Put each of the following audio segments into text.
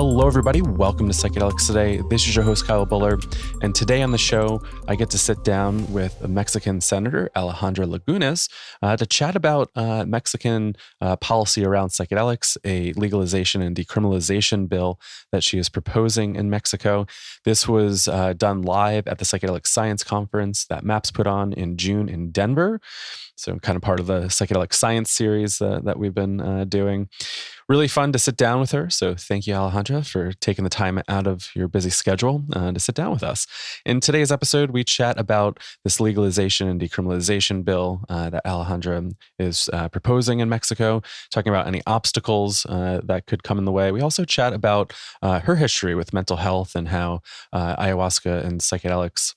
Hello, everybody. Welcome to Psychedelics Today. This is your host, Kyle Buller. And today on the show, I get to sit down with Mexican Senator Alejandra Lagunes to chat about Mexican policy around psychedelics, a legalization and decriminalization bill that she is proposing in Mexico. This was done live at the Psychedelic Science conference that MAPS put on in June in Denver. So kind of part of the Psychedelic Science series that we've been doing. Really fun to sit down with her. So thank you, Alejandra, for taking the time out of your busy schedule to sit down with us. In today's episode, we chat about this legalization and decriminalization bill that Alejandra is proposing in Mexico, talking about any obstacles that could come in the way. We also chat about her history with mental health and how ayahuasca and psychedelics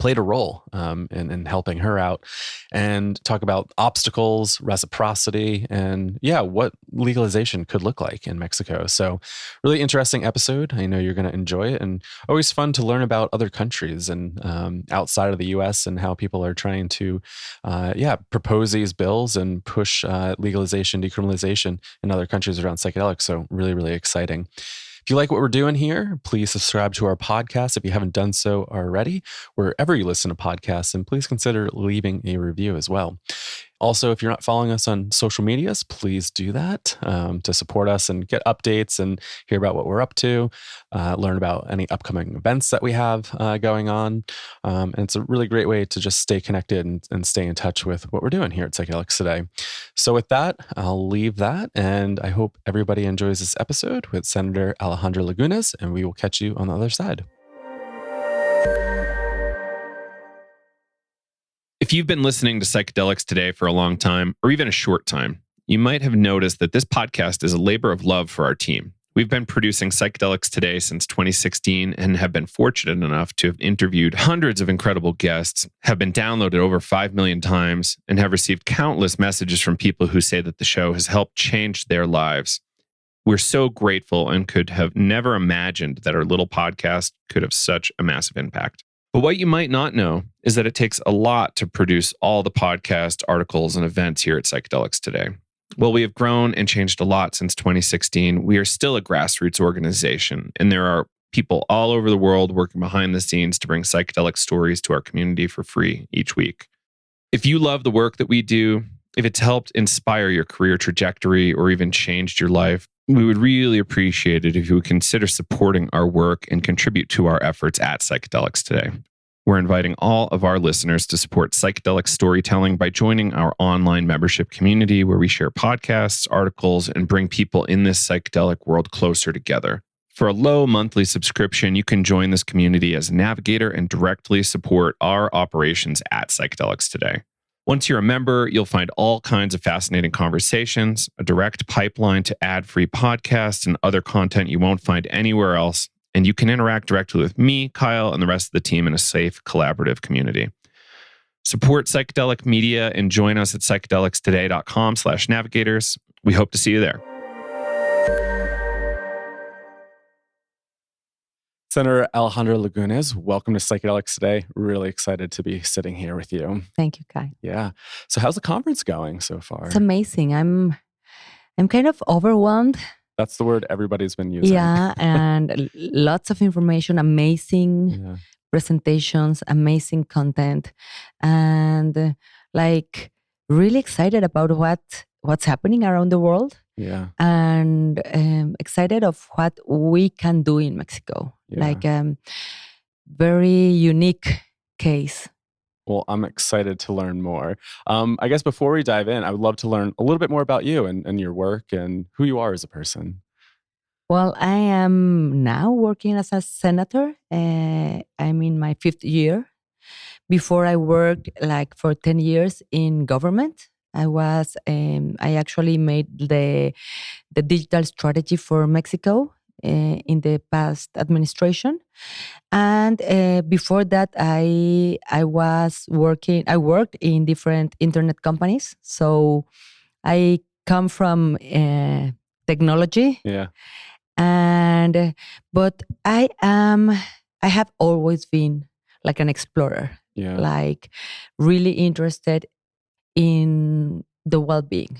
played a role in helping her out, and talk about obstacles, reciprocity, and what legalization could look like in Mexico. So really interesting episode. I know you're going to enjoy it, and always fun to learn about other countries and outside of the US and how people are trying to propose these bills and push legalization, decriminalization in other countries around psychedelics. So really, really exciting. If you like what we're doing here, please subscribe to our podcast if you haven't done so already, wherever you listen to podcasts, and please consider leaving a review as well. Also, if you're not following us on social medias, please do that to support us and get updates and hear about what we're up to, learn about any upcoming events that we have going on. And it's a really great way to just stay connected and stay in touch with what we're doing here at Psychedelics Today. So with that, I'll leave that, and I hope everybody enjoys this episode with Senator Alejandra Lagunes, and we will catch you on the other side. If you've been listening to Psychedelics Today for a long time, or even a short time, you might have noticed that this podcast is a labor of love for our team. We've been producing Psychedelics Today since 2016 and have been fortunate enough to have interviewed hundreds of incredible guests, have been downloaded over 5 million times, and have received countless messages from people who say that the show has helped change their lives. We're so grateful and could have never imagined that our little podcast could have such a massive impact. But what you might not know is that it takes a lot to produce all the podcast articles and events here at Psychedelics Today. While we have grown and changed a lot since 2016, we are still a grassroots organization, and there are people all over the world working behind the scenes to bring psychedelic stories to our community for free each week. If you love the work that we do, if it's helped inspire your career trajectory or even changed your life, we would really appreciate it if you would consider supporting our work and contribute to our efforts at Psychedelics Today. We're inviting all of our listeners to support psychedelic storytelling by joining our online membership community, where we share podcasts, articles, and bring people in this psychedelic world closer together. For a low monthly subscription, you can join this community as a navigator and directly support our operations at Psychedelics Today. Once you're a member, you'll find all kinds of fascinating conversations, a direct pipeline to ad-free podcasts and other content you won't find anywhere else, and you can interact directly with me, Kyle, and the rest of the team in a safe, collaborative community. Support psychedelic media and join us at psychedelicstoday.com/navigators. We hope to see you there. Senator Alejandra Lagunes, welcome to Psychedelics Today. Really excited to be sitting here with you. Thank you, Kai. Yeah. So how's the conference going so far? It's amazing. I'm kind of overwhelmed. That's the word everybody's been using. Yeah, and lots of information, amazing presentations, amazing content, and really excited about what's happening around the world. Yeah. And excited of what we can do in Mexico. Yeah. Very unique case. Well, I'm excited to learn more. I guess before we dive in, I would love to learn a little bit more about you and your work and who you are as a person. Well, I am now working as a senator. I'm in my 5th year. Before I worked for 10 years in government. I actually made the digital strategy for Mexico in the past administration, and before that, I worked in different internet companies. So I come from technology, but I have always been like an explorer, really interested in the well-being,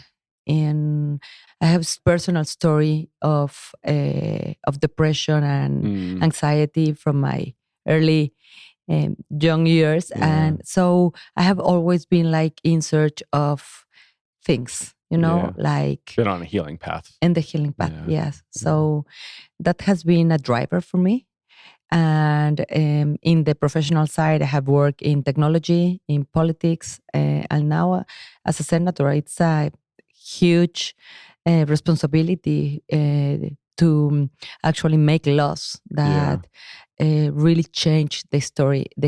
in I have personal story of depression and anxiety from my early young years, and so I have always been like in search of things, like been on a healing path. In the healing path, yes. So that has been a driver for me. And in the professional side, I have worked in technology, in politics, and now as a senator, it's a huge responsibility to actually make laws that really change the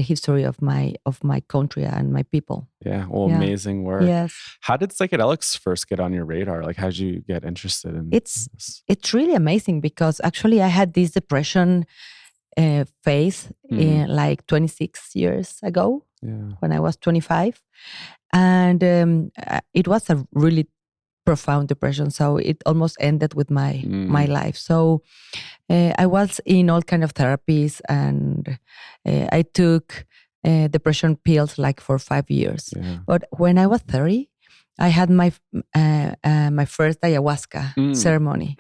history of my country and my people. Yeah, well, amazing work. Yes. How did psychedelics first get on your radar? Like, how did you get interested in this? It's really amazing because actually I had this depression phase in like 26 years ago when I was 25, and it was a really profound depression. So it almost ended with my life. So I was in all kind of therapies, and I took depression pills like for 5 years. But when I was 30, I had my first ayahuasca ceremony.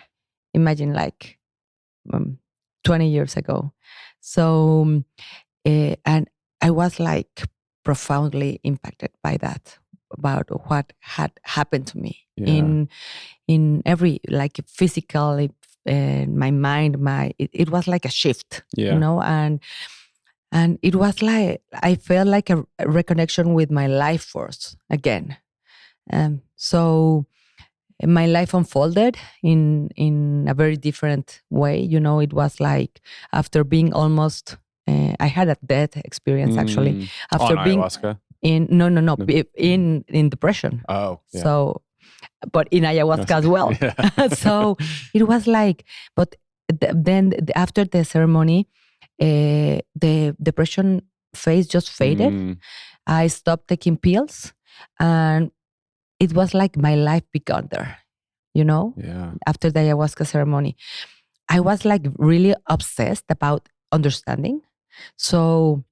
Imagine, like 20 years ago. So and I was like profoundly impacted by that, about what had happened to me in every, like, physical, my mind, it was like a shift, and it was like I felt like a reconnection with my life force again. So my life unfolded in a very different way. It was like after being almost, I had a death experience actually. After on being ayahuasca? in depression. Oh, yeah. So, but in ayahuasca as well. So it was like, but then after the ceremony, the depression phase just faded. I stopped taking pills, and it was like my life began there, after the ayahuasca ceremony. I was like really obsessed about understanding. So,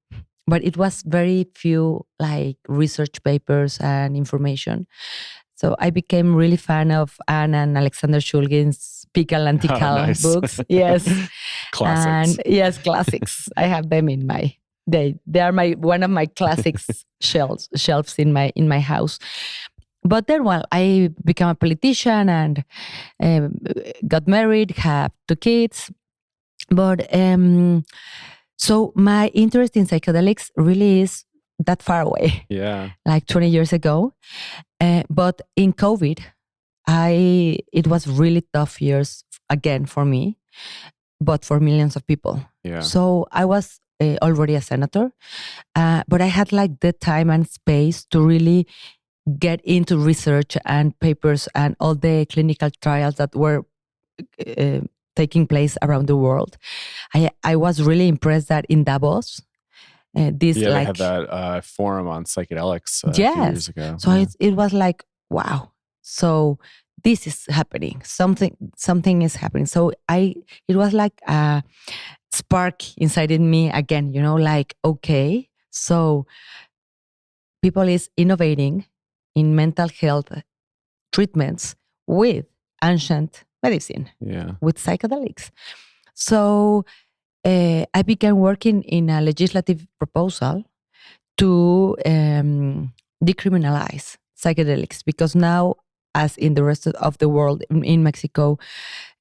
but it was very few like research papers and information. So I became really fan of Anne and Alexander Shulgin's Pickle and Tickle books. Yes. Classics. And yes, classics. I have them in my, they are one of my classics shelves in my house. But then, well, I became a politician and got married, have 2 kids. But so my interest in psychedelics really is that far away. Yeah. Like 20 years ago. But in COVID, it was really tough years again for me, but for millions of people. Yeah. So I was already a senator, but I had like the time and space to really get into research and papers and all the clinical trials that were taking place around the world. I was really impressed that in Davos, they had that forum on psychedelics a few years ago. So it was like, wow. So this is happening. Something is happening. So it was like a spark inside in me again, like, okay, so people is innovating in mental health treatments with ancient medicine, with psychedelics. So I began working in a legislative proposal to decriminalize psychedelics, because now, as in the rest of the world, in Mexico,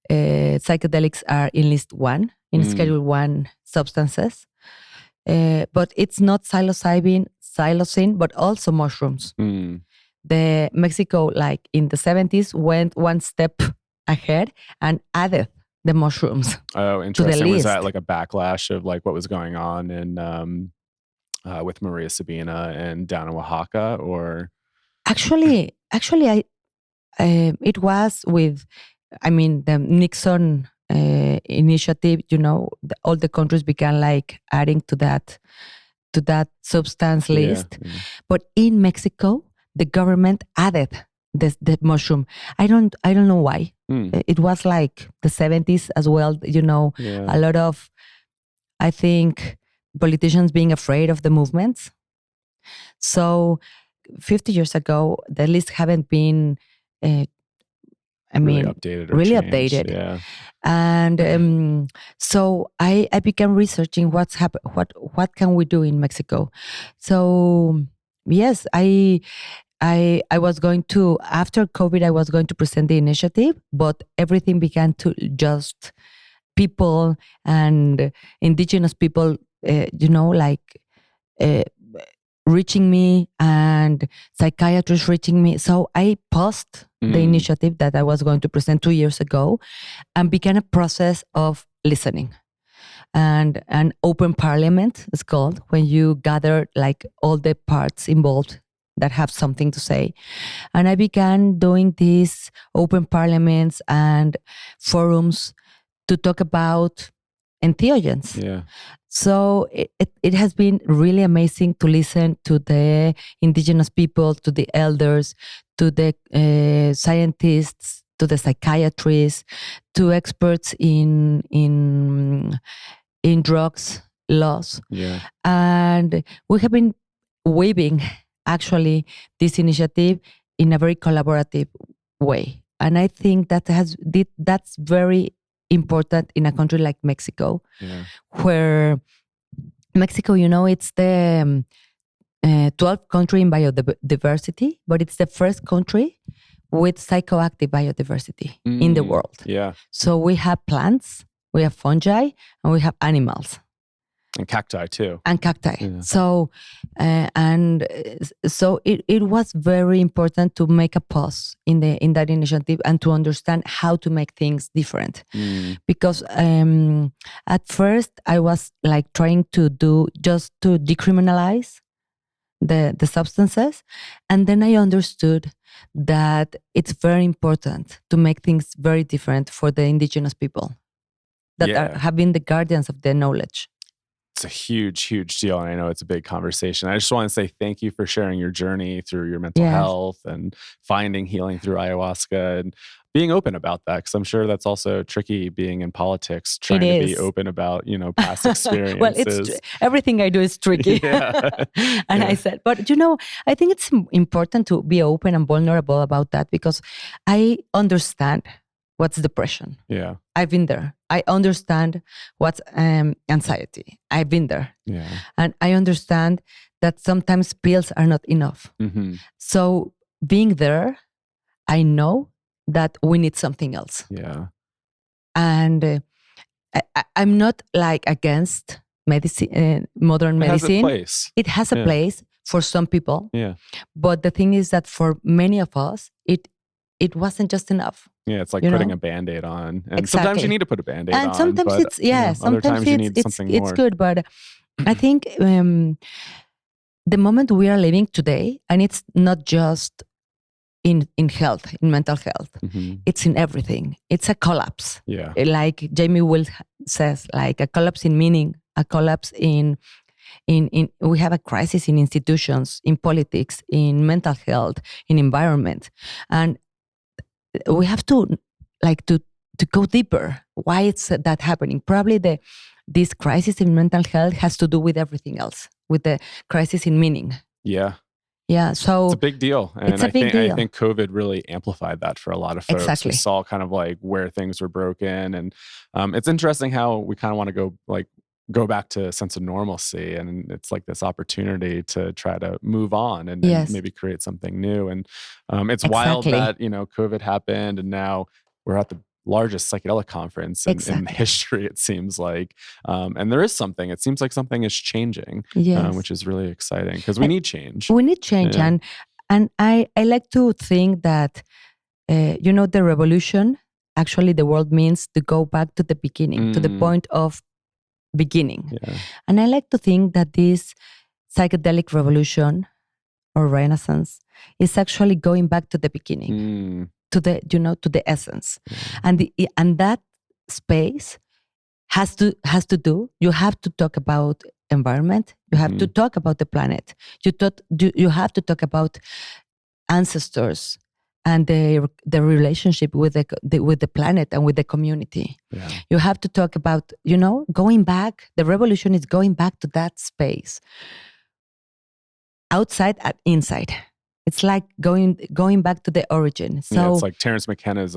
psychedelics are in list 1, in Schedule 1 substances. But it's not psilocybin, psilocin, but also mushrooms. The Mexico, like in the 70s, went one step ahead and added the mushrooms. Oh, interesting. To the list. Was that like a backlash of like what was going on in with Maria Sabina and down in Oaxaca, or? Actually, it was with, the Nixon initiative. All the countries began like adding to that substance list. Yeah. But in Mexico, the government added the mushroom. I don't know why. It was like the 70s as well. A lot of, I think, politicians being afraid of the movements. So 50 years ago, the list haven't been I mean, updated or really changed. Updated. Yeah. And so I began researching what can we do in Mexico. So yes, I was going to, after COVID, I was going to present the initiative, but everything began to just people and indigenous people, reaching me and psychiatrists reaching me. So I paused the initiative that I was going to present 2 years ago and began a process of listening. And an open parliament is called, when you gather like all the parts involved that have something to say. And I began doing these open parliaments and forums to talk about entheogens. Yeah. So it has been really amazing to listen to the indigenous people, to the elders, to the scientists, to the psychiatrists, to experts in drugs laws. Yeah. And we have been weaving actually this initiative in a very collaborative way. And I think that's very important in a country like Mexico, where Mexico, it's the 12th country in biodiversity, but it's the first country with psychoactive biodiversity in the world. Yeah. So we have plants, we have fungi, and we have animals. And cacti too. And cacti. Yeah. So, so it was very important to make a pause in that initiative and to understand how to make things different. Because at first I was like trying to do just to decriminalize the substances, and then I understood that it's very important to make things very different for the indigenous people that have been the guardians of the knowledge. It's a huge, huge deal. And I know it's a big conversation. I just want to say thank you for sharing your journey through your mental health and finding healing through ayahuasca and being open about that. Because I'm sure that's also tricky being in politics, trying to be open about, past experiences. Well, everything I do is tricky. And I said, but I think it's important to be open and vulnerable about that, because I understand what's depression. Yeah. I've been there. I understand what's anxiety. I've been there. Yeah. And I understand that sometimes pills are not enough. Mm-hmm. So being there, I know that we need something else. Yeah. And I'm not like against medicine, modern medicine. It has a place. It has a place for some people. Yeah. But the thing is that for many of us, it wasn't just enough. Yeah, it's like putting a Band-Aid on. And sometimes you need to put a Band-Aid on. And sometimes but, sometimes you need something more. It's good. But I think the moment we are living today, and it's not just in health, in mental health, it's in everything. It's a collapse. Yeah. Like Jamie Will says, like a collapse in meaning, a collapse in we have a crisis in institutions, in politics, in mental health, in environment. And we have to go deeper. Why is that happening? Probably this crisis in mental health has to do with everything else, with the crisis in meaning. Yeah. Yeah. So it's a big deal. And I think COVID really amplified that for a lot of folks. Exactly. We saw kind of like where things were broken. And it's interesting how we kind of want to go back to a sense of normalcy, and it's like this opportunity to try to move on and maybe create something new. And it's wild that COVID happened, and now we're at the largest psychedelic conference in history, it seems like, and there is something. It seems like something is changing, which is really exciting, because we need change. We need change, and I like to think that the revolution, actually the word means to go back to the beginning, to the point of beginning. And I like to think that this psychedelic revolution or renaissance is actually going back to the beginning, to the essence. And that space has to do, you have to talk about environment, you have to talk about the planet, you have to talk about ancestors and the relationship with the planet and with the community. Yeah. You have to talk about, going back. The revolution is going back to that space, outside and inside. It's like going back to the origin. So it's like Terence McKenna's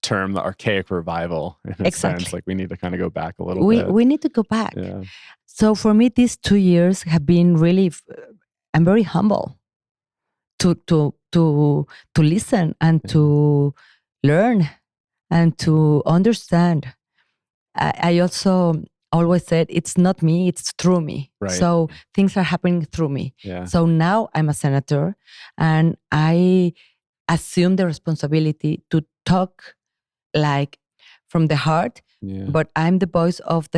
term, the archaic revival, in a exactly. sense. Like we need to kind of go back a little bit. We need to go back. Yeah. So for me, these 2 years have been really. I'm very humble to listen and to learn and to understand. I also always said it's not me, it's through me. Right. So things are happening through me. Yeah. So now I'm a senator and I assume the responsibility to talk like from the heart. Yeah. But I'm the voice of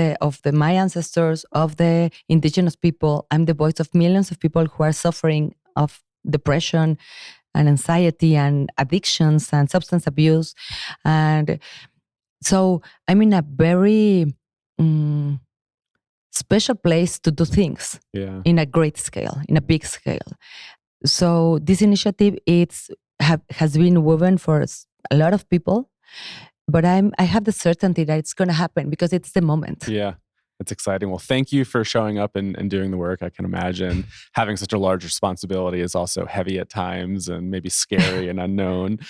my ancestors, of the indigenous people. I'm the voice of millions of people who are suffering of depression and anxiety and addictions and substance abuse. And so I'm in a very special place to do things in a great scale, in a big scale. So this initiative has been woven for a lot of people, but I have the certainty that it's going to happen because it's the moment. Yeah. It's exciting. Well, thank you for showing up and doing the work. I can imagine having such a large responsibility is also heavy at times and maybe scary and unknown.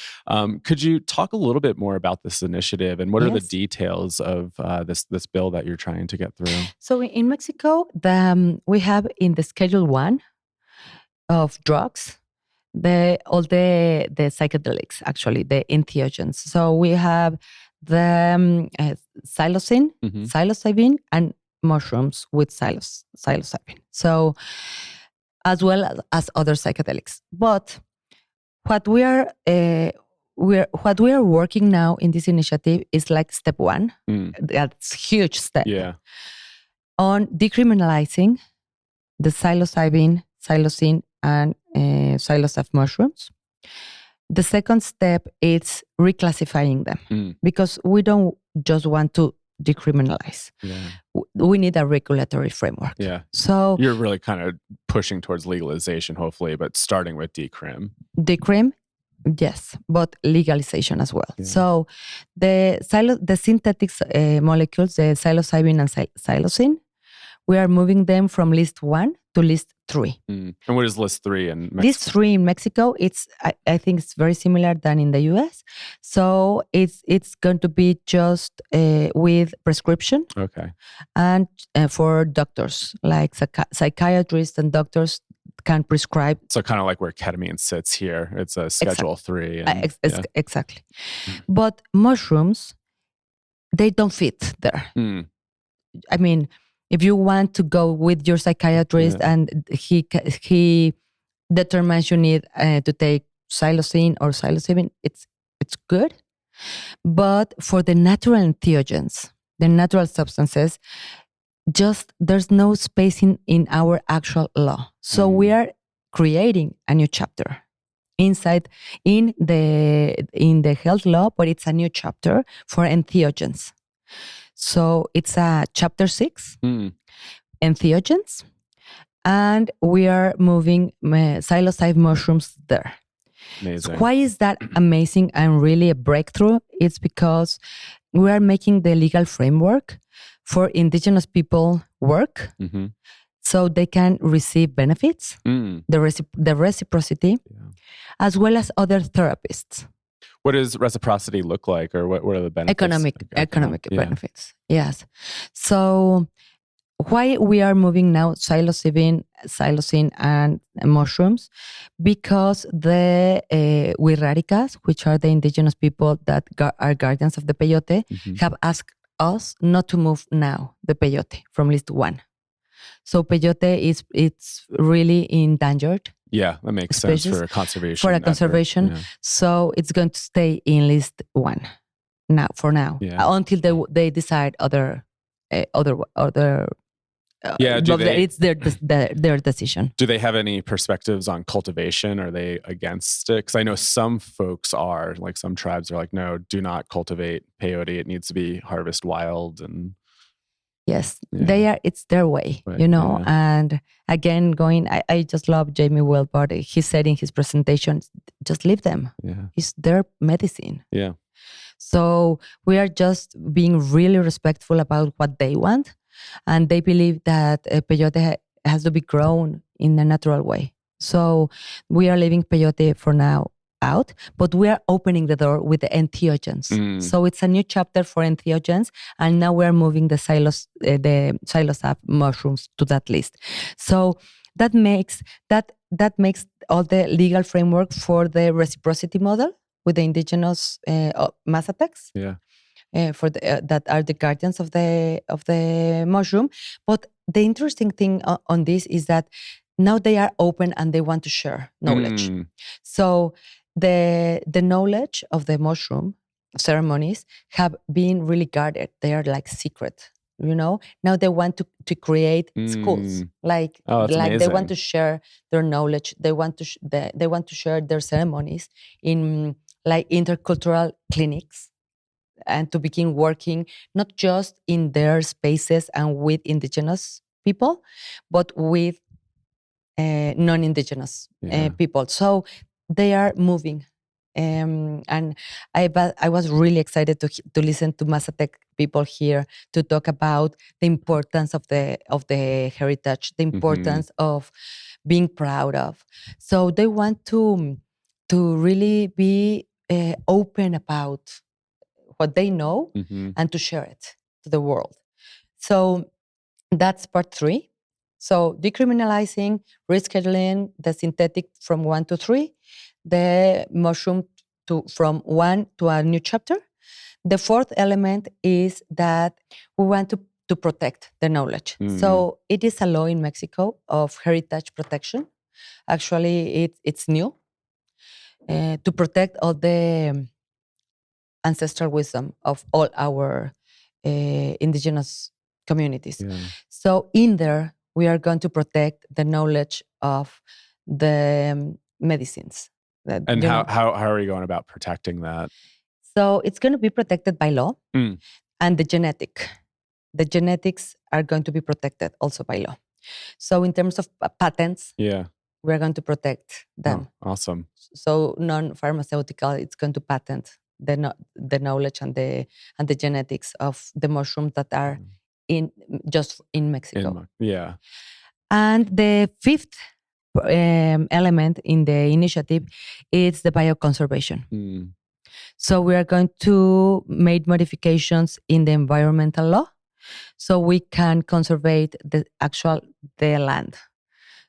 Could you talk a little bit more about this initiative and what are the details of this bill that you're trying to get through? So in Mexico, we have in the Schedule 1 of drugs, all the psychedelics, actually, the entheogens. So we have the psilocin, psilocybin, and mushrooms with psilocybin. So as well as other psychedelics. But what we are working now in this initiative is like step 1. That's huge step. Yeah. On decriminalizing the psilocybin, psilocin, and psilocybe mushrooms. The second step is reclassifying them because we don't just want to decriminalize. Yeah. We need a regulatory framework. Yeah. So you're really kind of pushing towards legalization, hopefully, but starting with decrim. Decrim, yes, but legalization as well. Yeah. So the synthetic molecules, the psilocybin and psilocin, we are moving them from list 1 to list 3. And what is list 3 in Mexico? List 3 in Mexico, I think it's very similar than in the US. So it's going to be just with prescription. Okay. And for doctors, like psychiatrists and doctors can prescribe. So kind of like where ketamine sits here. It's a Schedule 3. And, exactly. But mushrooms, they don't fit there. I mean, if you want to go with your psychiatrist and he determines you need to take psilocin or psilocybin, it's good. But for the natural entheogens, the natural substances, just there's no space in our actual law. So we are creating a new chapter inside in the health law, but it's a new chapter for entheogens. So it's a chapter 6, entheogens, and we are moving psilocybe mushrooms there. Amazing. So why is that amazing and really a breakthrough? It's because we are making the legal framework for indigenous people work, so they can receive benefits, the reciprocity, as well as other therapists. What does reciprocity look like, or what are the benefits? Economic benefits, yes. So why we are moving now psilocin, and mushrooms? Because the Wirraricas, which are the indigenous people that are guardians of the peyote, have asked us not to move now the peyote from list 1. So peyote it's really endangered. Yeah, that makes sense for a conservation. For a conservation. Yeah. So it's going to stay in list 1 now, until they decide other. It's their decision. Do they have any perspectives on cultivation? Are they against it? Because I know some folks are, like some tribes are like, no, do not cultivate peyote. It needs to be harvest wild. And yes, they are. It's their way, right, And again, I just love Jamie Wilbard. He said in his presentation, just leave them. Yeah, it's their medicine. Yeah. So we are just being really respectful about what they want. And they believe that peyote has to be grown in a natural way. So we are leaving peyote for now out, but we are opening the door with the entheogens. So it's a new chapter for entheogens, and now we are moving the psilocybin mushrooms to that list. So that makes all the legal framework for the reciprocity model with the indigenous Mazatecs. Yeah. For that are the guardians of the mushroom. But the interesting thing on this is that now they are open and they want to share knowledge. So the knowledge of the mushroom ceremonies have been really guarded. They are like secret. Now they want to create schools, like they want to share their knowledge. They want to they want to share their ceremonies in like intercultural clinics, and to begin working not just in their spaces and with indigenous people, but with non-indigenous people. So they are moving. And I was really excited to listen to Mazatec people here to talk about the importance of the heritage, the importance of being proud of. So they want to really be open about what they know and to share it to the world. So that's part 3. So decriminalizing, rescheduling the synthetic from 1 to 3, the mushroom from 1 to a new chapter. The 4th element is that we want to protect the knowledge. So it is a law in Mexico of heritage protection. Actually, it's new to protect all the ancestral wisdom of all our indigenous communities. So in there, we are going to protect the knowledge of the medicines. And how are you going about protecting that? So it's going to be protected by law, and the genetics are going to be protected also by law. So in terms of patents, we're going to protect them. Oh, awesome. So non-pharmaceutical, it's going to patent the knowledge and the genetics of the mushrooms that are just in Mexico. And the 5th element in the initiative is the bioconservation. So we are going to make modifications in the environmental law so we can conservate the land.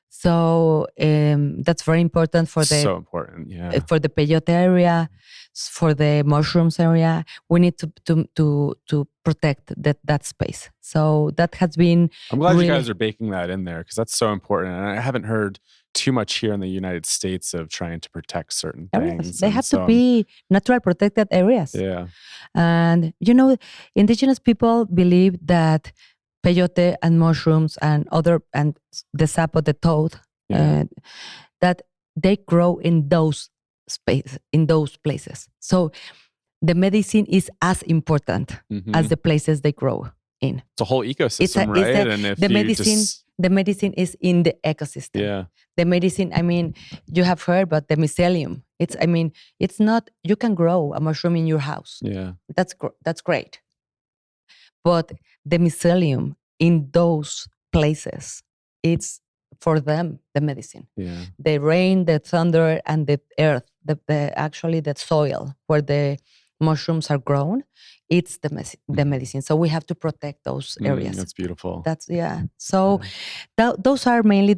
So that's very important for for the peyote area, for the mushrooms area. We need to protect that space. So that has been. I'm glad you guys are baking that in there, because that's so important. And I haven't heard too much here in the United States of trying to protect certain things. They have to be natural protected areas. And indigenous people believe that peyote and mushrooms and the sap of the toad, that they grow in those places. So the medicine is as important as the places they grow in. It's a whole ecosystem, right? And if the medicine is in the ecosystem. The medicine, I mean, you have heard about the mycelium. It's not, you can grow a mushroom in your house. That's great. But the mycelium in those places, it's for them the medicine. The rain, the thunder, and the earth, the soil where the mushrooms are grown, it's the medicine. So we have to protect those areas. That's beautiful. So those are mainly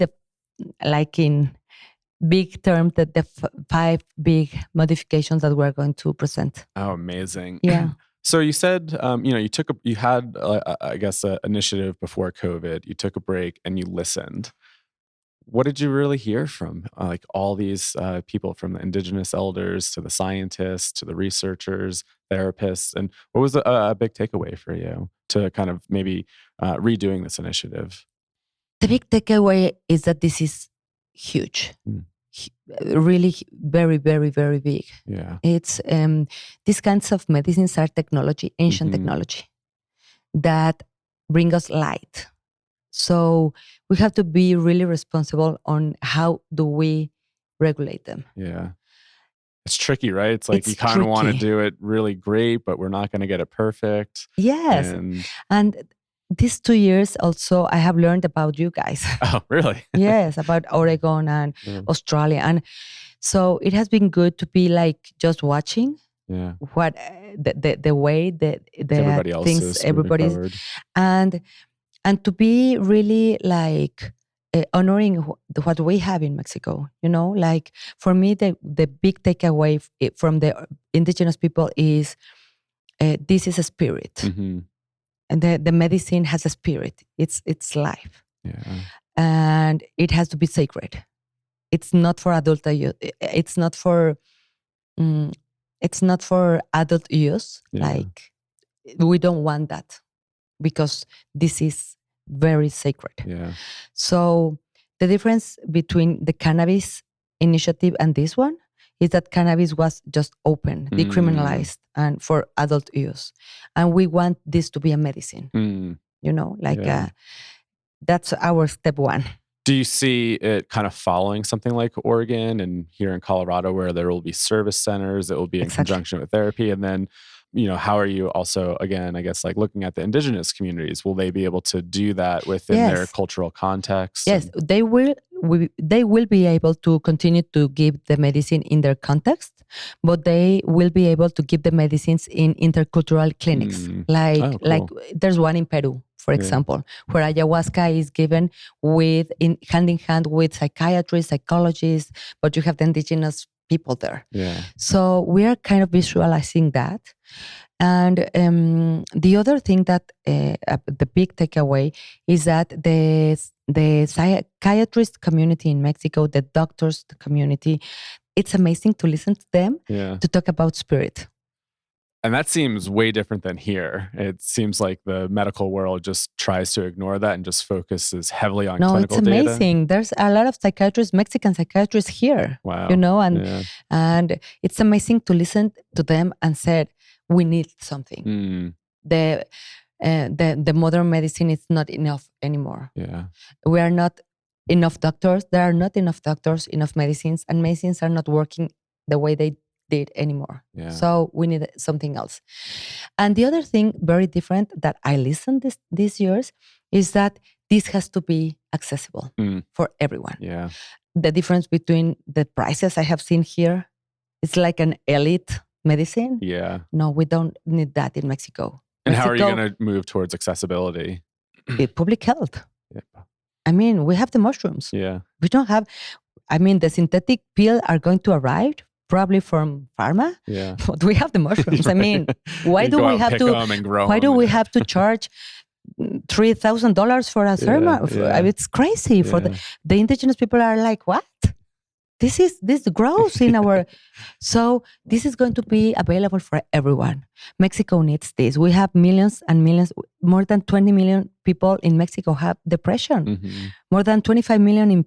in big terms, the 5 big modifications that we're going to present. Oh, amazing. So you said, you had, I guess, an initiative before COVID. You took a break and you listened. What did you really hear from all these people, from the indigenous elders to the scientists to the researchers, therapists? And what was a big takeaway for you to kind of maybe redoing this initiative? The big takeaway is that this is huge. Really very, very, very big. It's these kinds of medicines are technology, ancient technology, that bring us light. So we have to be really responsible on how do we regulate them. It's tricky, right? It's like you kind of want to do it really great, but we're not going to get it perfect. And these 2 years also, I have learned about you guys. Oh, really? Yes, about Oregon and Australia. And so it has been good to be like just watching what the way that everybody else things is everybody's forward. and to be really like honoring what we have in Mexico. Like for me, the big takeaway from the indigenous people is this is a spirit. Mm-hmm. And the medicine has a spirit. It's life. Yeah. And it has to be sacred. It's not for adult use. It's not for adult use. Yeah. Like we don't want that because this is very sacred. Yeah. So the difference between the cannabis initiative and this one is that cannabis was just open, decriminalized, and for adult use. And we want this to be a medicine. That's our step one. Do you see it kind of following something like Oregon and here in Colorado where there will be service centers that will be in conjunction with therapy? And then, how are you also, again, I guess, like looking at the indigenous communities? Will they be able to do that within their cultural context? Yes, they will. They will be able to continue to give the medicine in their context, but they will be able to give the medicines in intercultural clinics. Like there's one in Peru, for example, where ayahuasca is given hand in hand with psychiatrists, psychologists, but you have the indigenous people there. Yeah. So we are kind of visualizing that. And the other thing that the big takeaway is that the psychiatrist community in Mexico, the doctors community, it's amazing to listen to them to talk about spirit. And that seems way different than here. It seems like the medical world just tries to ignore that and just focuses heavily on clinical data. No, it's amazing. There's a lot of psychiatrists, Mexican psychiatrists here. Wow. And it's amazing to listen to them and say, we need something. The modern medicine is not enough anymore. Yeah. We are not enough doctors. There are not enough doctors, enough medicines, and medicines are not working the way they did anymore. Yeah. So we need something else. And the other thing, very different, that I listened these years is that this has to be accessible for everyone. Yeah. The difference between the prices I have seen here, it's like an elite medicine. Yeah. No, we don't need that in Mexico. And how are you going to move towards accessibility? Public health. Yeah. I mean, we have the mushrooms. Yeah. We don't have, the synthetic pill are going to arrive probably from pharma. Yeah. But we have the mushrooms. I mean, why do we have to charge $3,000 for a thermal? Yeah. It's crazy. For the indigenous people are like, what? This grows in our. So this is going to be available for everyone. Mexico needs this. We have millions and millions, more than 20 million people in Mexico have depression. Mm-hmm. More than 25 million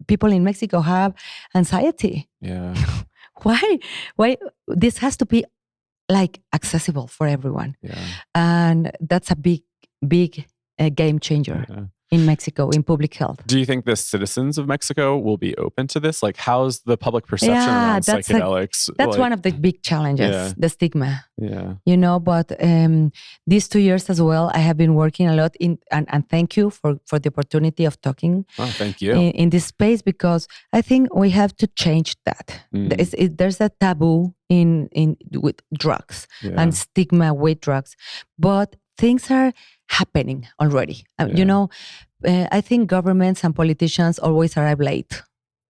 people in Mexico have anxiety. Yeah. Why this has to be like accessible for everyone. Yeah. And that's a big game changer. Yeah. In Mexico, in public health. Do you think the citizens of Mexico will be open to this? Like, how's the public perception around psychedelics? That's one of the big challenges, the stigma. Yeah. But these 2 years as well, I have been working a lot and thank you for the opportunity of talking. Oh, thank you. In this space, because I think we have to change that. There's a taboo with drugs and stigma with drugs, but things are happening already. I think governments and politicians always arrive late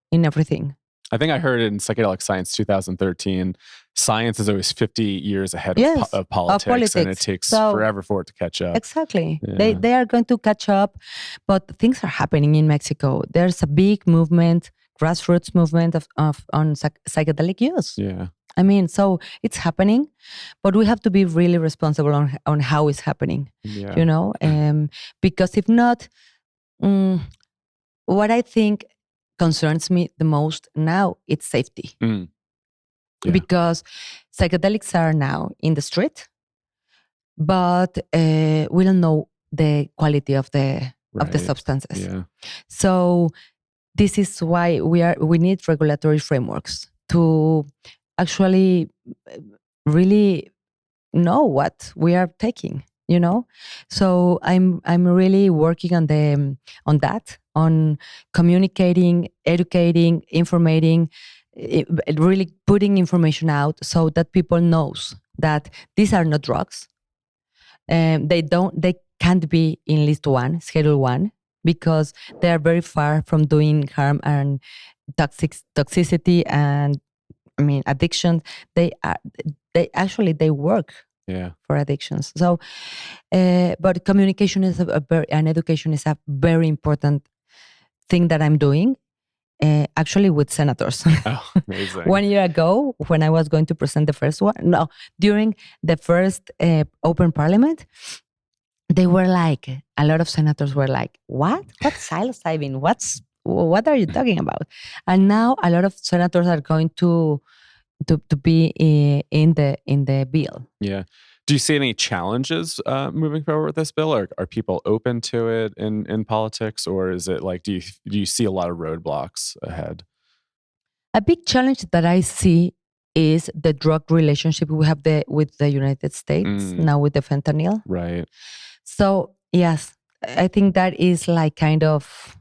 in everything. I think I heard in Psychedelic Science 2013, science is always 50 years ahead of politics, and it takes forever for it to catch up. Exactly. Yeah. They are going to catch up, but things are happening in Mexico. There's a big movement, grassroots movement on psychedelic use. Yeah. So it's happening, but we have to be really responsible on how it's happening, because if not, what I think concerns me the most now, it's safety. Yeah. Because psychedelics are now in the street, but we don't know the quality of the substances. Yeah. So this is why we need regulatory frameworks to actually really know what we are taking. So I'm really working on that, on communicating, educating, informating, really putting information out so that people knows that these are not drugs. They can't be in list 1, schedule 1, because they are very far from doing harm and toxicity and addiction. They work for addictions. So but communication is and education is a very important thing that I'm doing, actually with senators. Oh, amazing. 1 year ago, when I was going to present the first one, during the first open parliament, they were like, a lot of senators were like, what's psilocybin? What are you talking about? And now a lot of senators are going to be in the bill. Yeah. Do you see any challenges moving forward with this bill? Or are people open to it in politics? Or is it like, do you see a lot of roadblocks ahead? A big challenge that I see is the drug relationship we have with the United States now with the fentanyl. Right. So yes, I think that is like kind of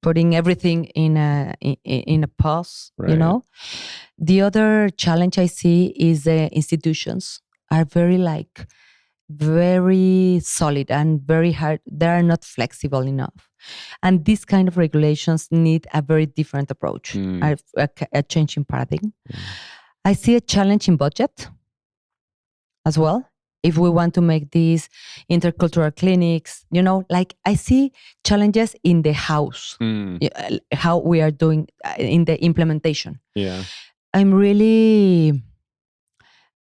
putting everything in a pause. Right. The other challenge I see is the institutions are very solid and very hard. They are not flexible enough. And these kind of regulations need a very different approach, a change in paradigm. I see a challenge in budget as well. If we want to make these intercultural clinics, I see challenges in the house, how we are doing in the implementation. Yeah.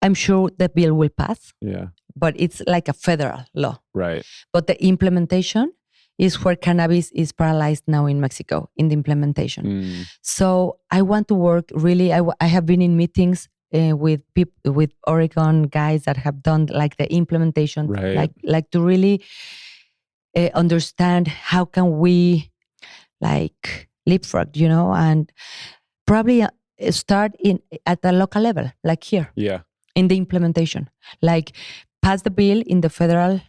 I'm sure the bill will pass. Yeah. But it's like a federal law. Right. But the implementation is where cannabis is paralyzed now in Mexico, in the implementation. So I want to work really, I have been in meetings with Oregon guys that have done like the implementation, like to really understand how can we like leapfrog, and probably start at the local level, like here. Yeah. In the implementation, like pass the bill in the federal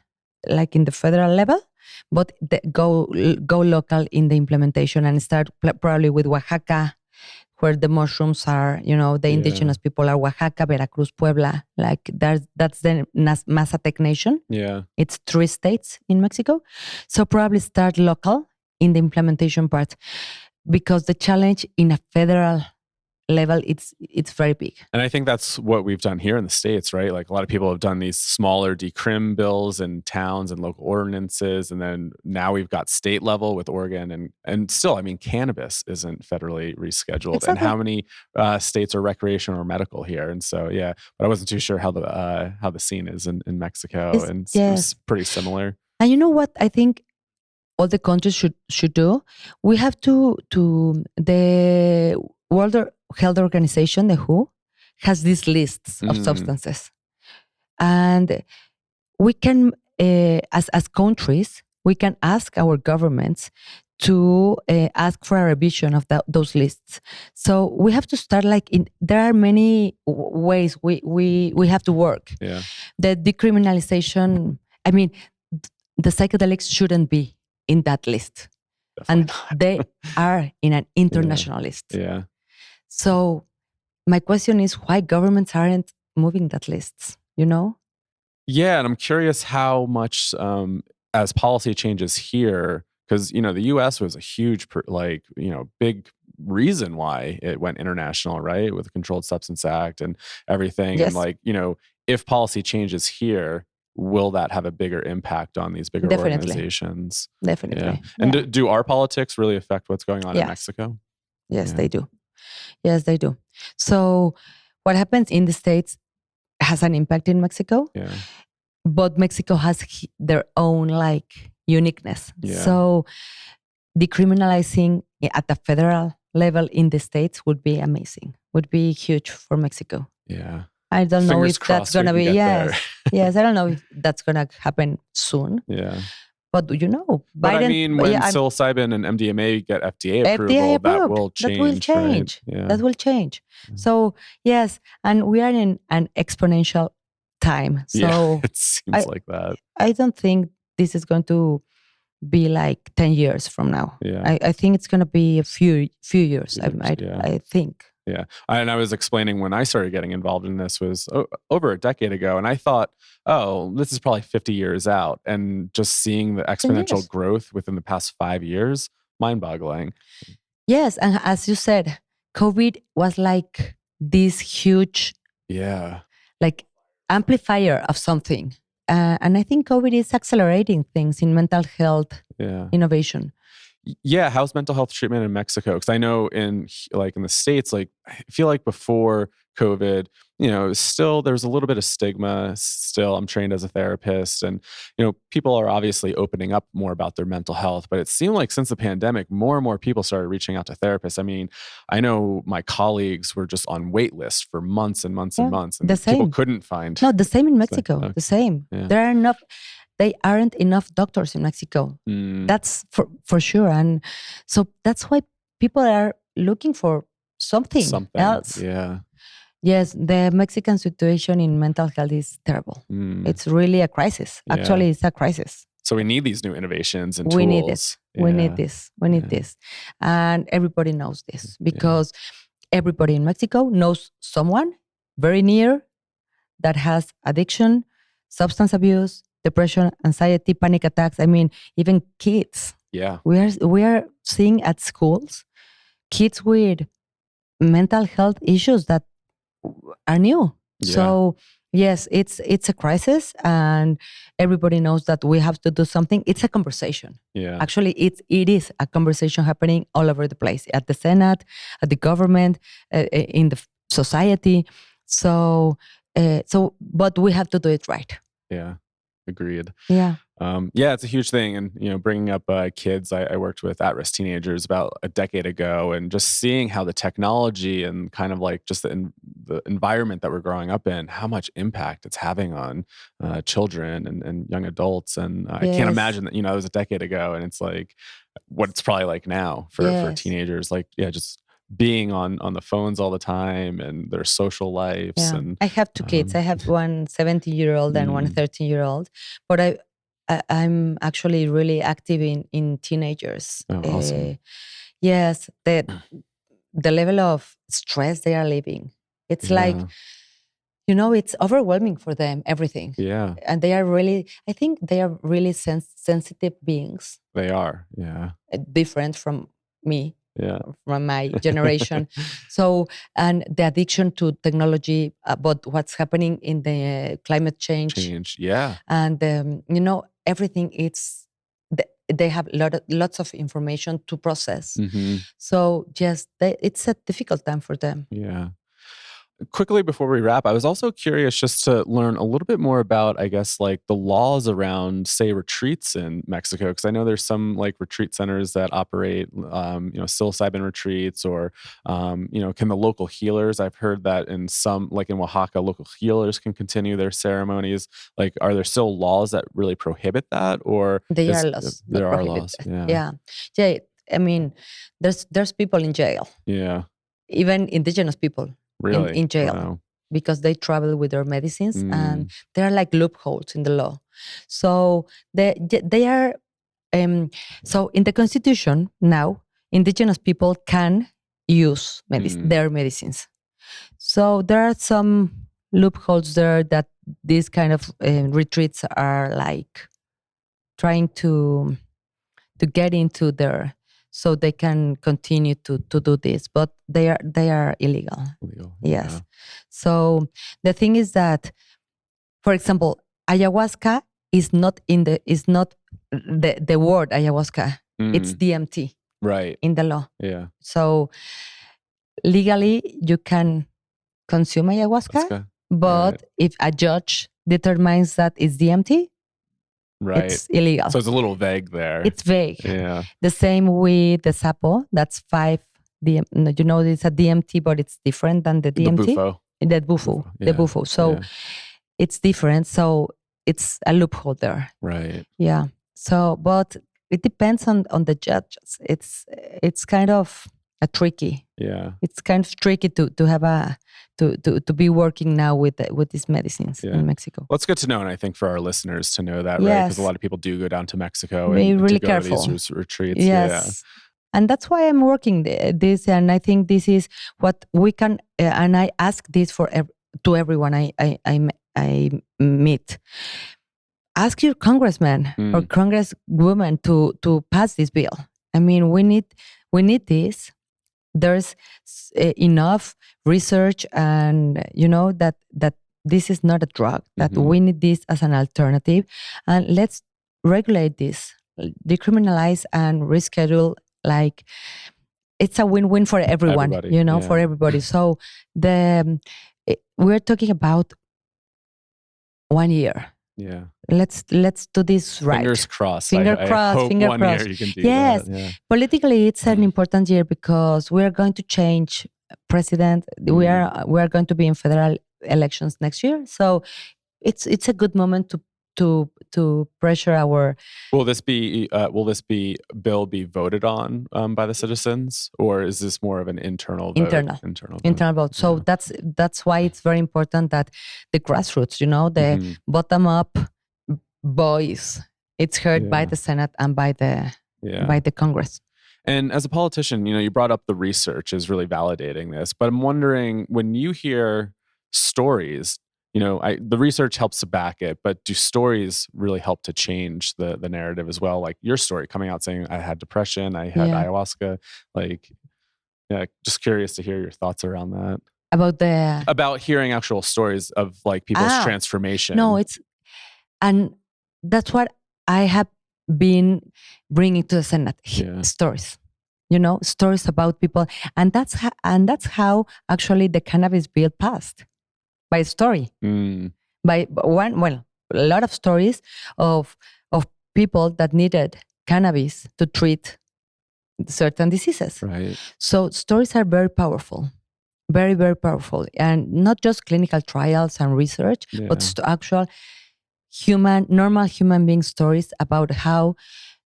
level, but go local in the implementation and start probably with Oaxaca, where the mushrooms are, the indigenous people are Oaxaca, Veracruz, Puebla. Like that's the Mazatec nation. Yeah. It's 3 states in Mexico. So probably start local in the implementation part, because the challenge in a federal level, it's very big. And I think that's what we've done here in the States, right? Like a lot of people have done these smaller decrim bills in towns and local ordinances. And then now we've got state level with Oregon and still, cannabis isn't federally rescheduled. Exactly. And how many states are recreational or medical here? And so, yeah, but I wasn't too sure how the scene is in Mexico. It's pretty similar. And you know what I think all the countries should do? We have to the World Health Organization, the WHO, has these lists of substances. And we can, as countries, we can ask our governments to ask for a revision of those lists. So we have to start there are many ways we have to work. Yeah. The decriminalization, the psychedelics shouldn't be in that list. Definitely and they are in an international list. Yeah. So my question is why governments aren't moving that lists, Yeah, and I'm curious how much as policy changes here, because the US was a huge big reason why it went international, right? With the Controlled Substance Act and everything. Yes. And if policy changes here, will that have a bigger impact on these bigger organizations? Definitely. Yeah. And do our politics really affect what's going on in Mexico? Yes, they do. Yes, they do. So what happens in the States has an impact in Mexico. Yeah. But Mexico has their own uniqueness. Yeah. So decriminalizing at the federal level in the States would be amazing, would be huge for Mexico. Yeah. I don't know if that's going to be, yes, I don't know if that's going to happen soon. Yeah. But Biden... But when psilocybin and MDMA get FDA approval, that will change. That will change. Right? Yeah. That will change. So yes, and we are in an exponential time. Yeah, So it seems I like that. I don't think this is going to be like 10 years from now. Yeah. I think it's going to be a few years. Yeah. I think. Yeah. And I was explaining when I started getting involved in this was over a decade ago. And I thought, oh, this is probably 50 years out. And just seeing the 10 exponential years. growth within the past 5 years, mind boggling. Yes. And as you said, COVID was like this huge Yeah. like amplifier of something. And I think COVID is accelerating things in mental health Yeah. innovation. Yeah. How's mental health treatment in Mexico? Because I know in the States, like I feel like before COVID, still there's a little bit of stigma. Still, I'm trained as a therapist, and people are obviously opening up more about their mental health. But it seemed like since the pandemic, more and more people started reaching out to therapists. I mean, I know my colleagues were just on wait lists for months and months and months, and The people same. couldn't find. No, the same in So, Mexico. okay. The same. Yeah. They aren't enough doctors in Mexico. That's for sure. And so that's why people are looking for something else. Yeah. Yes, the Mexican situation in mental health is terrible. It's really a crisis. Yeah. Actually, it's a crisis. So we need these new innovations and We tools. need it. We need this. We need this. And everybody knows this because everybody in Mexico knows someone very near that has addiction, substance abuse, depression, anxiety, panic attacks. I mean, even kids. Yeah. We are seeing at schools kids with mental health issues that are new. Yeah. So yes, it's a crisis, and everybody knows that we have to do something. It's a conversation. Yeah. Actually, it is a conversation happening all over the place, at the Senate, at the government, in the society. So, but we have to do it right. Yeah. Agreed. Yeah. Yeah, it's a huge thing. And, bringing up kids, I worked with at-risk teenagers about a decade ago, and just seeing how the technology and kind of like just the environment that we're growing up in, how much impact it's having on children and young adults. And I can't imagine that, it was a decade ago, and it's like what it's probably like now for teenagers. Like, just being on the phones all the time and their social lives. Yeah. And I have two kids. I have one 17-year-old and one 13-year-old. But I'm actually really active in teenagers. Oh, awesome. Yes, the level of stress they are living. It's like, it's overwhelming for them, everything. Yeah. And I think they are really sensitive beings. They are, yeah. Different from me. Yeah. From my generation. So, and the addiction to technology, about what's happening in the climate change. Yeah. And, everything, they have lots of information to process. Mm-hmm. So just, it's a difficult time for them. Yeah. Quickly before we wrap, I was also curious just to learn a little bit more about, I guess, like the laws around, say, retreats in Mexico, because I know there's some like retreat centers that operate, psilocybin retreats, or, can the local healers? I've heard that in some, like in Oaxaca, local healers can continue their ceremonies. Like, are there still laws that really prohibit that, or there are laws? There are laws. Yeah. I mean, there's people in jail. Yeah. Even indigenous people. Really? In jail. Wow. Because they travel with their medicines, and there are like loopholes in the law. So they are. So in the Constitution now, indigenous people can use their medicines. So there are some loopholes there that these kind of retreats are like trying to get into there, so they can continue to do this, but they are illegal. Yes. Yeah. So the thing is that, for example, ayahuasca is not the word ayahuasca. It's DMT. Right. In the law. Yeah. So legally you can consume ayahuasca, but if a judge determines that it's DMT, right, it's illegal. So it's a little vague there. It's vague. Yeah. The same with the sapo. That's 5 DM. It's a DMT, but it's different than the DMT. The bufo. Yeah. The bufo. So it's different. So it's a loophole there. Right. Yeah. So, but it depends on the judges. It's kind of a tricky. Yeah. It's kind of tricky to have to be working now with these medicines in Mexico. Well, it's good to know, and I think for our listeners to know that, right? Yes. Because a lot of people do go down to Mexico Be and really to go careful. to these retreats. Yes. And that's why I'm working this, and I think this is what we can. And I ask this to everyone I meet. Ask your congressman or congresswoman to pass this bill. I mean, we need this. There's enough research, and that this is not a drug. That we need this as an alternative, and let's regulate this, decriminalize, and reschedule. Like, it's a win-win for everyone, for everybody. So we're talking about 1 year. Yeah. Let's do this right. Fingers crossed. Finger crossed. Finger one crossed. Year you can do yes. that. Yeah. Politically, it's an important year because we are going to change president. We are going to be in federal elections next year. So it's a good moment to pressure our. Will this bill be voted on by the citizens, or is this more of an internal vote? Internal vote. So that's why it's very important that the grassroots, the bottom up voice, it's heard by the Senate and by the Congress. And as a politician, you brought up the research is really validating this, but I'm wondering, when you hear stories, the research helps to back it, but do stories really help to change the narrative as well? Like your story coming out saying, I had depression, I had ayahuasca, just curious to hear your thoughts around that. About hearing actual stories of like people's transformation. No, and that's what I have been bringing to the Senate. Stories, stories about people, and that's how actually the cannabis bill passed. By story, by a lot of stories of people that needed cannabis to treat certain diseases. Right. So stories are very powerful, very, very powerful, and not just clinical trials and research, but actual normal human being stories about how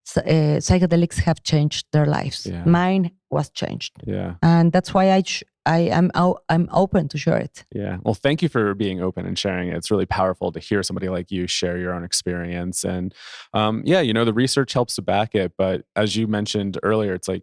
psychedelics have changed their lives. Mine was changed. And that's why I'm open to share it. Yeah. Well, thank you for being open and sharing it. It's really powerful to hear somebody like you share your own experience. And the research helps to back it. But as you mentioned earlier, it's like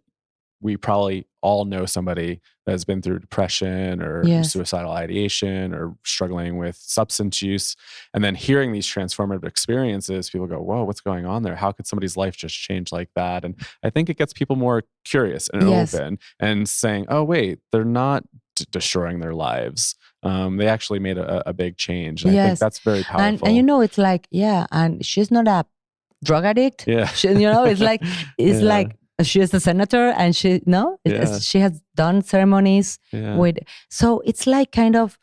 we probably all know somebody that has been through depression or suicidal ideation or struggling with substance use. And then hearing these transformative experiences, people go, whoa, what's going on there? How could somebody's life just change like that? And I think it gets people more curious and open and saying, oh, wait, they're not destroying their lives. They actually made a big change. And I think that's very powerful. And it's like, and she's not a drug addict. Yeah. It's like, like, she is a senator, and she has done ceremonies with. So it's like kind of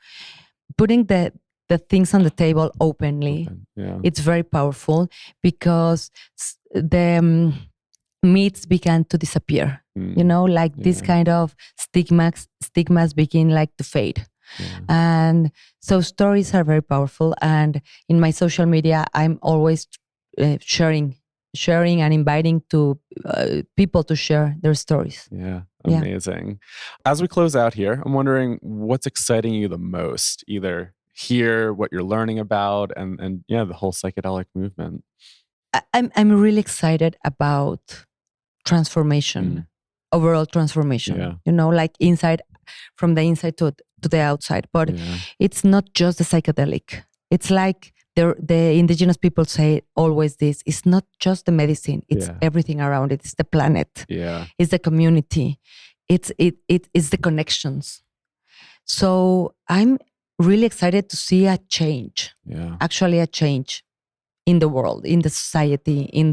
putting the things on the table openly. It's very powerful because the myths began to disappear. This kind of stigmas begin like to fade. And so stories are very powerful. And in my social media, I'm always sharing and inviting to people to share their stories. Yeah, amazing. As we close out here, I'm wondering what's exciting you the most, either here, what you're learning about, and the whole psychedelic movement. I'm really excited about transformation, overall transformation. Like from the inside to the outside. But it's not just the psychedelic. It's like the indigenous people say always this. It's not just the medicine. It's everything around it. It's the planet. It's the community. It's the connections. So I'm really excited to see a change. Actually, a change in the world, in the society, in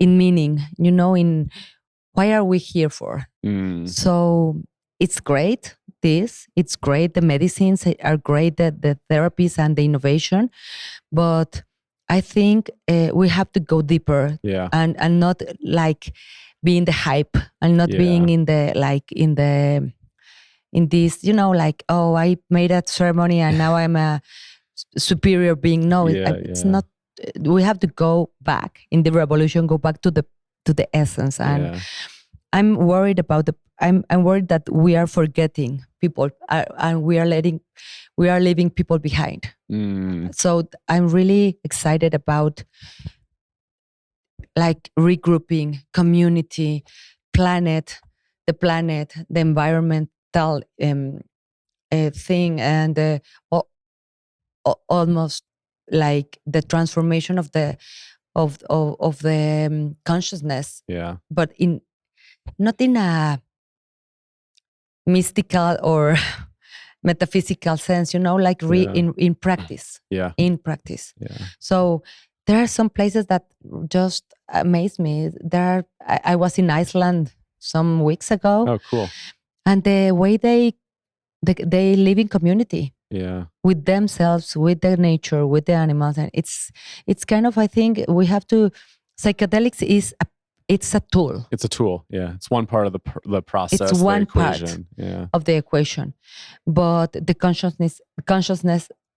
meaning. In why are we here for? So it's great. It's great. The medicines are great, the therapies and the innovation, but I think we have to go deeper and not like be in the hype and not being in this, like, oh, I made a ceremony and now I'm a superior being. No, it's not. We have to go back in the revolution, go back to the essence. And I'm worried about I'm worried that we are forgetting people and we are leaving people behind. So I'm really excited about like regrouping community, the environmental thing, and almost like the transformation of the consciousness. Yeah. But not in a mystical or metaphysical sense, like in practice. Yeah. In practice. Yeah. So there are some places that just amaze me. I was in Iceland some weeks ago. Oh, cool. And the way they live in community. Yeah. With themselves, with the nature, with the animals. And it's kind of, I think we have to, psychedelics it's a tool. It's a tool. Yeah. It's one part of the process. It's one part of the equation. But the consciousness,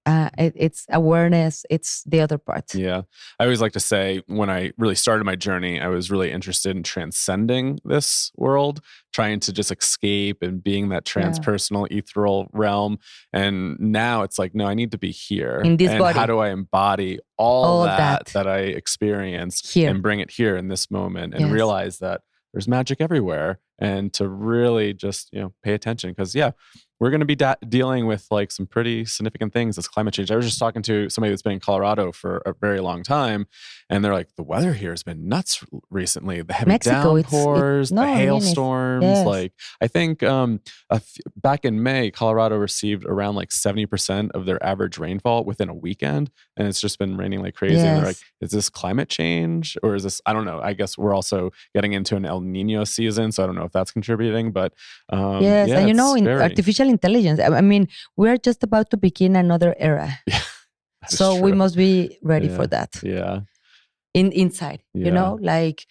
it's awareness, it's the other part. Yeah. I always like to say when I really started my journey, I was really interested in transcending this world, trying to just escape and being that transpersonal, ethereal realm. And now it's like, no, I need to be here. In this body. How do I embody all that I experienced here and bring it here in this moment and realize that there's magic everywhere, and to really just, pay attention. Because we're going to be dealing with like some pretty significant things. This climate change. I was just talking to somebody that's been in Colorado for a very long time, and they're like, the weather here has been nuts recently. The heavy downpours, the hailstorms. Like I think back in May, Colorado received around like 70% of their average rainfall within a weekend, and it's just been raining like crazy. And they're like, is this climate change or is this? I don't know. I guess we're also getting into an El Nino season, so I don't know if that's contributing. But and in artificial intelligence, I mean, we're just about to begin another era. Yeah, so we must be ready for that. Yeah. Inside, like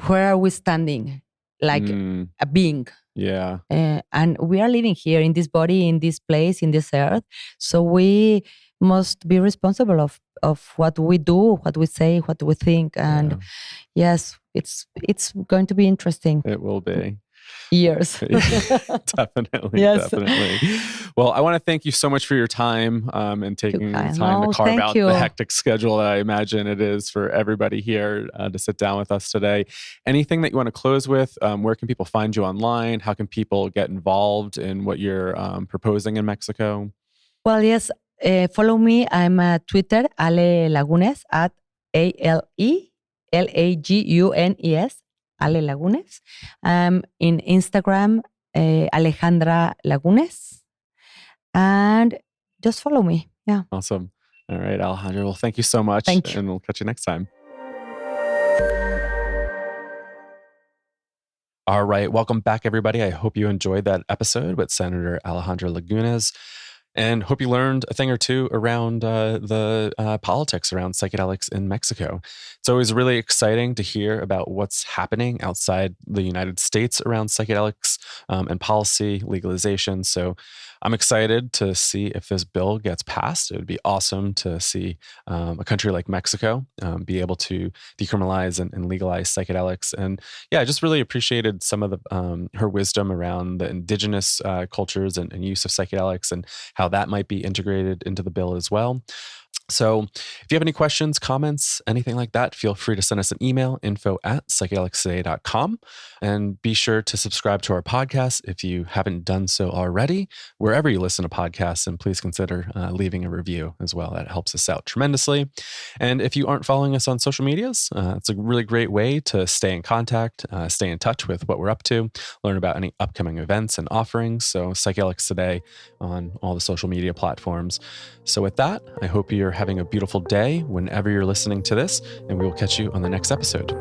where are we standing? Like a being. Yeah. And we are living here in this body, in this place, in this earth. So we must be responsible of what we do, what we say, what we think. And yes, it's going to be interesting. It will be. Years. Definitely. Well, I want to thank you so much for your time and taking time to carve out the hectic schedule that I imagine it is for everybody here to sit down with us today. Anything that you want to close with? Where can people find you online? How can people get involved in what you're proposing in Mexico? Well, yes. Follow me. I'm at Twitter, Ale Lagunes, at ALELAGUNES. Ale Lagunes. In Instagram, Alejandra Lagunes. And just follow me. Yeah. Awesome. All right, Alejandra. Well, thank you so much. Thank you. And we'll catch you next time. All right. Welcome back, everybody. I hope you enjoyed that episode with Senator Alejandra Lagunes. And hope you learned a thing or two around the politics around psychedelics in Mexico. It's always really exciting to hear about what's happening outside the United States around psychedelics and policy legalization. So I'm excited to see if this bill gets passed. It would be awesome to see a country like Mexico be able to decriminalize and legalize psychedelics. And I just really appreciated some of the her wisdom around the indigenous cultures and use of psychedelics and how that might be integrated into the bill as well. So if you have any questions, comments, anything like that, feel free to send us an email, info@psychedelicstoday.com. And be sure to subscribe to our podcast if you haven't done so already, wherever you listen to podcasts. And please consider leaving a review as well. That helps us out tremendously. And if you aren't following us on social medias, it's a really great way to stay in contact, stay in touch with what we're up to, learn about any upcoming events and offerings. So Psychedelics Today on all the social media platforms. So with that, I hope you're having a beautiful day whenever you're listening to this, and we will catch you on the next episode.